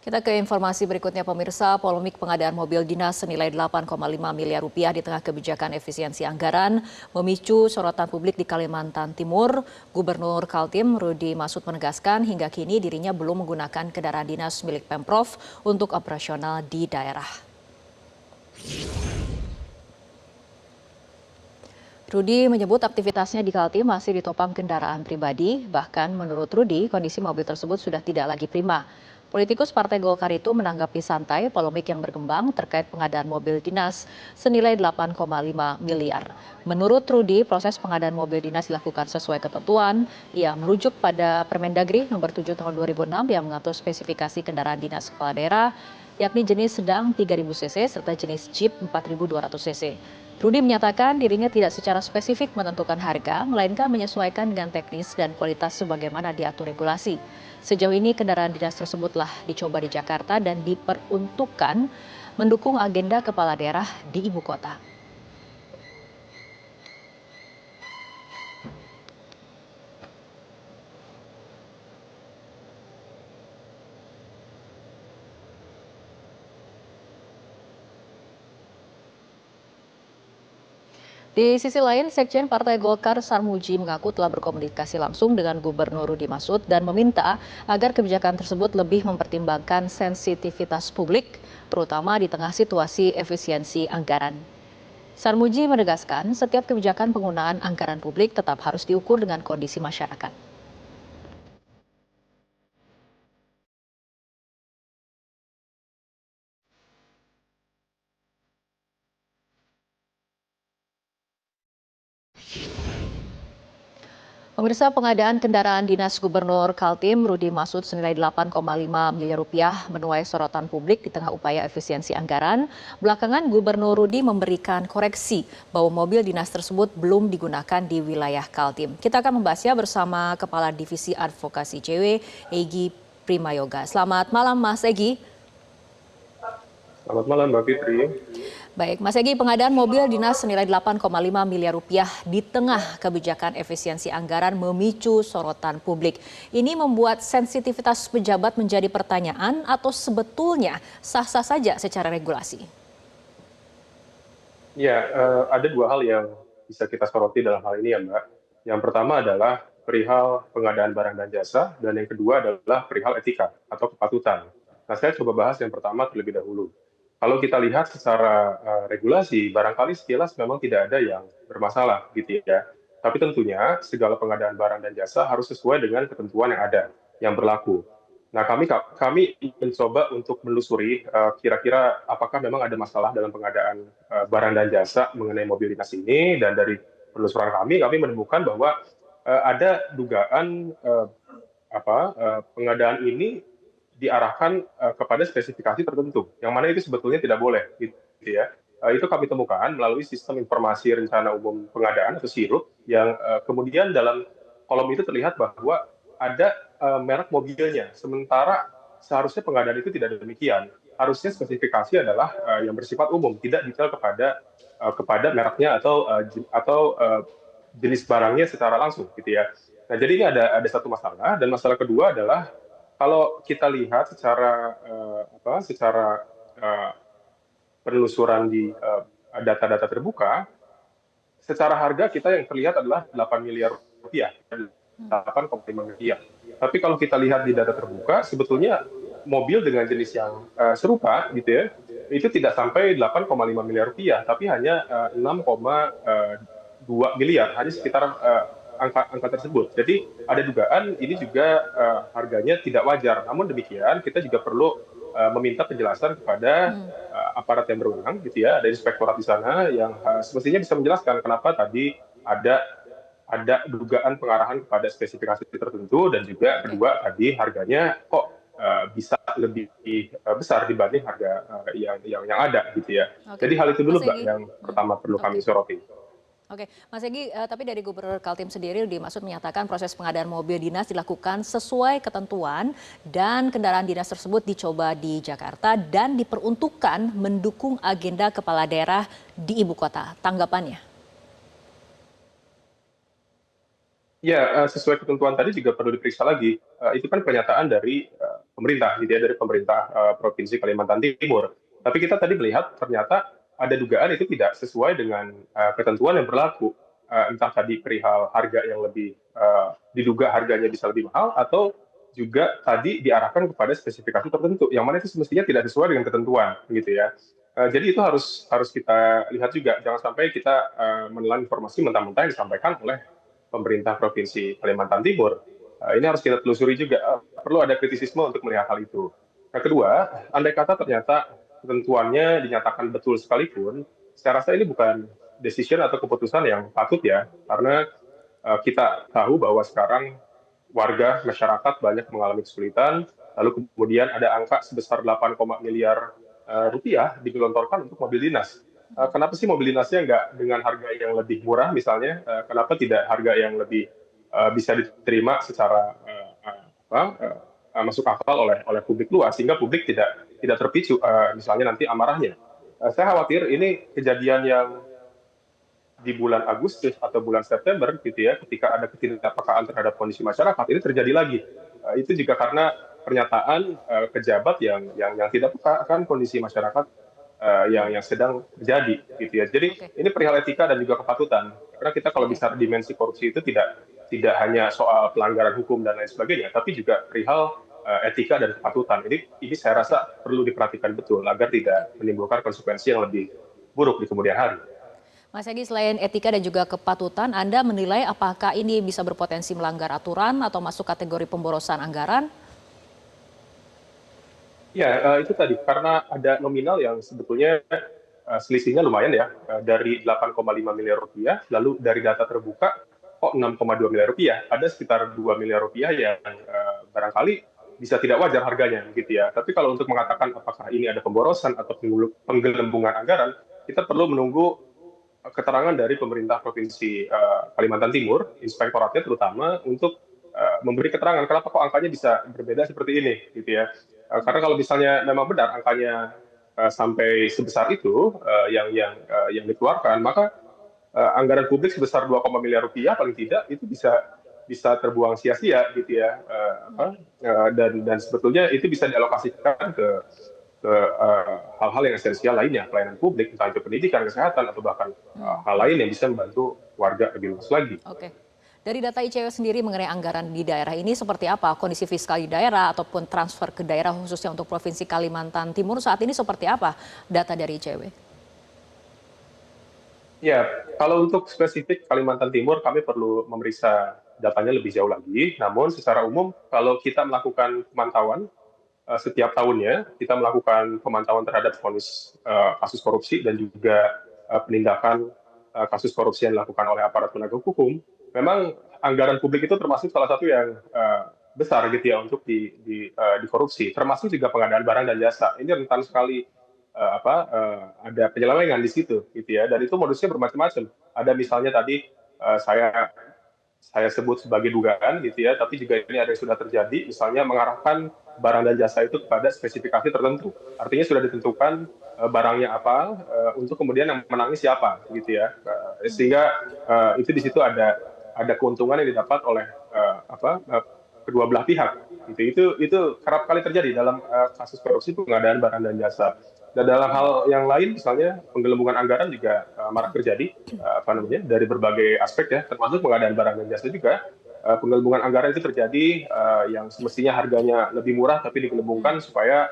Kita ke informasi berikutnya pemirsa, polemik pengadaan mobil dinas senilai 8,5 miliar rupiah di tengah kebijakan efisiensi anggaran memicu sorotan publik di Kalimantan Timur. Gubernur Kaltim Rudi Masud menegaskan hingga kini dirinya belum menggunakan kendaraan dinas milik Pemprov untuk operasional di daerah. Rudi menyebut aktivitasnya di Kaltim masih ditopang kendaraan pribadi, bahkan menurut Rudi kondisi mobil tersebut sudah tidak lagi prima. Politikus Partai Golkar itu menanggapi santai polemik yang berkembang terkait pengadaan mobil dinas senilai 8,5 miliar. Menurut Rudi, proses pengadaan mobil dinas dilakukan sesuai ketentuan. Ia merujuk pada Permendagri nomor 7 tahun 2006 yang mengatur spesifikasi kendaraan dinas kepala daerah, yakni jenis sedang 3.000 cc serta jenis Jeep 4.200 cc. Rudi menyatakan dirinya tidak secara spesifik menentukan harga, melainkan menyesuaikan dengan teknis dan kualitas sebagaimana diatur regulasi. Sejauh ini kendaraan dinas tersebut telah dicoba di Jakarta dan diperuntukkan mendukung agenda kepala daerah di ibu kota. Di sisi lain, Sekjen Partai Golkar Sarmuji mengaku telah berkomunikasi langsung dengan Gubernur Rudi Masud dan meminta agar kebijakan tersebut lebih mempertimbangkan sensitivitas publik, terutama di tengah situasi efisiensi anggaran. Sarmuji menegaskan setiap kebijakan penggunaan anggaran publik tetap harus diukur dengan kondisi masyarakat. Pemirsa, pengadaan kendaraan dinas Gubernur Kaltim Rudi Masud senilai 8,5 miliar rupiah menuai sorotan publik di tengah upaya efisiensi anggaran. Belakangan Gubernur Rudi memberikan koreksi bahwa mobil dinas tersebut belum digunakan di wilayah Kaltim. Kita akan membahasnya bersama Kepala Divisi Advokasi ICW, Egy Primayoga. Selamat malam Mas Egy. Selamat malam Mbak Fitri. Baik, Mas Egy, pengadaan mobil dinas senilai 8,5 miliar rupiah di tengah kebijakan efisiensi anggaran memicu sorotan publik. Ini membuat sensitivitas pejabat menjadi pertanyaan atau sebetulnya sah-sah saja secara regulasi? Ya, ada dua hal yang bisa kita soroti dalam hal ini ya Mbak. Yang pertama adalah perihal pengadaan barang dan jasa, dan yang kedua adalah perihal etika atau kepatutan. Nah, saya coba bahas yang pertama terlebih dahulu. Kalau kita lihat secara regulasi, barangkali sekilas memang tidak ada yang bermasalah gitu ya. Tapi tentunya segala pengadaan barang dan jasa harus sesuai dengan ketentuan yang ada, yang berlaku. Nah, kami mencoba untuk menelusuri kira-kira apakah memang ada masalah dalam pengadaan barang dan jasa mengenai mobil dinas ini, dan dari penelusuran kami menemukan bahwa ada dugaan pengadaan ini diarahkan kepada spesifikasi tertentu, yang mana itu sebetulnya tidak boleh, gitu ya. Itu kami temukan melalui sistem informasi rencana umum pengadaan atau SIRUP, yang kemudian dalam kolom itu terlihat bahwa ada merek mobilnya, sementara seharusnya pengadaan itu tidak demikian. Harusnya spesifikasi adalah yang bersifat umum, tidak detail kepada mereknya atau jenis barangnya secara langsung, gitu ya. Nah, jadi ini ada satu masalah, dan masalah kedua adalah kalau kita lihat secara penelusuran di data-data terbuka, secara harga kita yang terlihat adalah 8 miliar rupiah, 8,5 miliar. Tapi kalau kita lihat di data terbuka, sebetulnya mobil dengan jenis yang serupa, gitu ya, itu tidak sampai 8,5 miliar rupiah, tapi hanya 6,2 miliar, hanya sekitar angka tersebut. Jadi ada dugaan ini juga harganya tidak wajar. Namun demikian kita juga perlu meminta penjelasan kepada aparat yang berwenang, gitu ya, ada inspektorat di sana yang semestinya bisa menjelaskan kenapa tadi ada dugaan pengarahan kepada spesifikasi tertentu, dan juga kedua tadi harganya kok bisa lebih besar dibanding harga yang ada, gitu ya. Jadi hal itu dulu Mbak yang pertama perlu kami soroti. Oke, Mas Egy, tapi dari Gubernur Kaltim sendiri Rudi Masud menyatakan proses pengadaan mobil dinas dilakukan sesuai ketentuan dan kendaraan dinas tersebut dicoba di Jakarta dan diperuntukkan mendukung agenda kepala daerah di ibu kota. Tanggapannya? Ya, sesuai ketentuan tadi juga perlu diperiksa lagi. Itu kan pernyataan dari pemerintah, gitu ya, dari pemerintah Provinsi Kalimantan Timur. Tapi kita tadi melihat ternyata ada dugaan itu tidak sesuai dengan ketentuan yang berlaku. Entah tadi perihal harga yang lebih diduga harganya bisa lebih mahal, atau juga tadi diarahkan kepada spesifikasi tertentu, yang mana itu semestinya tidak sesuai dengan ketentuan, gitu ya. Jadi itu harus harus kita lihat juga, jangan sampai kita menelan informasi mentah-mentah yang disampaikan oleh pemerintah Provinsi Kalimantan Timur. Ini harus kita telusuri juga. Perlu ada kritisisme untuk melihat hal itu. Yang kedua, andai kata ternyata ketentuannya dinyatakan betul sekalipun, saya rasa ini bukan decision atau keputusan yang patut ya, karena kita tahu bahwa sekarang warga masyarakat banyak mengalami kesulitan, lalu kemudian ada angka sebesar 8, miliar rupiah digelontorkan untuk mobil dinas. Kenapa sih mobil dinasnya nggak dengan harga yang lebih murah misalnya? Kenapa tidak harga yang lebih bisa diterima secara masuk akal oleh publik luas, sehingga publik tidak terpicu misalnya nanti amarahnya. Saya khawatir ini kejadian yang di bulan Agustus atau bulan September gitu ya, ketika ada ketidakpekaan terhadap kondisi masyarakat, ini terjadi lagi. Itu juga karena pernyataan pejabat yang tidak peka akan kondisi masyarakat yang sedang terjadi gitu ya. Jadi Oke. ini perihal etika dan juga kepatutan. Karena kita kalau Oke. bicara dimensi korupsi itu tidak hanya soal pelanggaran hukum dan lain sebagainya, tapi juga perihal etika dan kepatutan. Ini saya Oke. rasa perlu diperhatikan betul agar tidak menimbulkan konsekuensi yang lebih buruk di kemudian hari. Mas Egy, selain etika dan juga kepatutan, Anda menilai apakah ini bisa berpotensi melanggar aturan atau masuk kategori pemborosan anggaran? Ya, itu tadi karena ada nominal yang sebetulnya selisihnya lumayan ya, dari 8,5 miliar rupiah, lalu dari data terbuka kok 6,2 miliar rupiah, ada sekitar 2 miliar rupiah yang barangkali bisa tidak wajar harganya gitu ya. Tapi kalau untuk mengatakan apakah ini ada pemborosan atau penggelembungan anggaran, kita perlu menunggu keterangan dari pemerintah Provinsi Kalimantan Timur, inspektoratnya terutama, untuk memberi keterangan kenapa kok angkanya bisa berbeda seperti ini gitu ya. Karena kalau misalnya memang benar angkanya sampai sebesar itu yang dikeluarkan, maka anggaran publik sebesar 2, miliar rupiah paling tidak itu bisa terbuang sia-sia gitu ya. Dan sebetulnya itu bisa dialokasikan ke hal-hal yang esensial lainnya, pelayanan publik, entah itu pendidikan, kesehatan, atau bahkan hal lain yang bisa membantu warga lebih luas lagi. Oke. Dari data ICW sendiri mengenai anggaran di daerah ini seperti apa? Kondisi fiskal di daerah ataupun transfer ke daerah khususnya untuk Provinsi Kalimantan Timur saat ini seperti apa data dari ICW? Ya, kalau untuk spesifik Kalimantan Timur, kami perlu memeriksa datanya lebih jauh lagi. Namun secara umum, kalau kita melakukan pemantauan setiap tahunnya, kita melakukan pemantauan terhadap vonis kasus korupsi dan juga penindakan kasus korupsi yang dilakukan oleh aparat penegak hukum. Memang anggaran publik itu termasuk salah satu yang besar gitu ya untuk dikorupsi, termasuk juga pengadaan barang dan jasa. Ini rentan sekali ada penyelewengan di situ gitu ya, dan itu modusnya bermacam-macam. Ada misalnya tadi saya sebut sebagai dugaan gitu ya, tapi juga ini ada yang sudah terjadi, misalnya mengarahkan barang dan jasa itu kepada spesifikasi tertentu. Artinya sudah ditentukan barangnya apa, untuk kemudian yang menangis siapa gitu ya. Sehingga itu di situ ada keuntungan yang didapat oleh kedua belah pihak. Itu kerap kali terjadi dalam kasus korupsi pengadaan barang dan jasa. Dan dalam hal yang lain, misalnya penggelembungan anggaran juga marak terjadi, dari berbagai aspek ya, termasuk pengadaan barang dan jasa juga. Penggelembungan anggaran itu terjadi yang semestinya harganya lebih murah, tapi digelembungkan supaya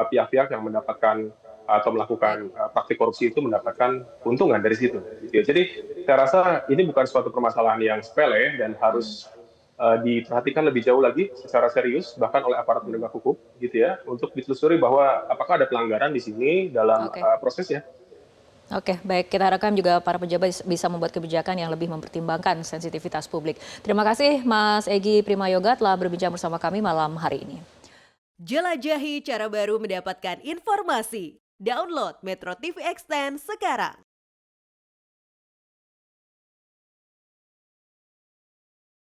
pihak-pihak yang mendapatkan atau melakukan praktik korupsi itu mendapatkan keuntungan dari situ. Gitu ya. Jadi saya rasa ini bukan suatu permasalahan yang sepele dan harus diperhatikan lebih jauh lagi secara serius bahkan oleh aparat penegak hukum gitu ya untuk ditelusuri bahwa apakah ada pelanggaran di sini dalam Oke. prosesnya. Oke, baik. Kita harapkan juga para pejabat bisa membuat kebijakan yang lebih mempertimbangkan sensitivitas publik. Terima kasih Mas Egy Primayoga telah berbincang bersama kami malam hari ini. Jelajahi cara baru mendapatkan informasi. Download Metro TV Extend sekarang.